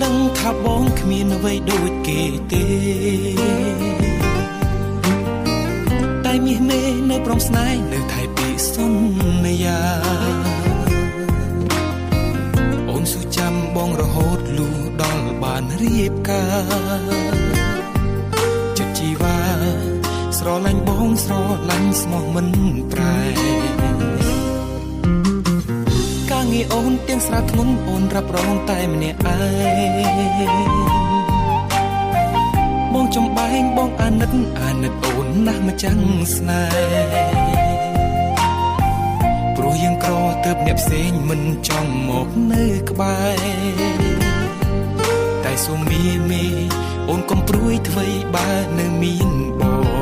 ដឹងថាបងគ្មានអ្វីដូចគេទេតែមាសមេនៅព្រមស្នេហ៍នៅថៃពីសន្យាអូនស៊ូចាំបងរហូតលុះដល់បានរៀបការចិត្តជីវ៉ាស្រឡាញ់បងស្រឡាញ់ស្មោះមិនប្រែការងារអូនទាំងស្រាធ្ងន់អូនរ៉ាប់រងតែម្នាក់ឯងបងចំបែងបងអាណិតអូនណាស់ម្ចាំងស្នេហ៍ព្រោះយើងក្រទើបអ្នកផ្សេងមិនចង់មកនៅក្បែរតែសូមមីអូនកុំព្រួយធ្វើបើនៅមានបង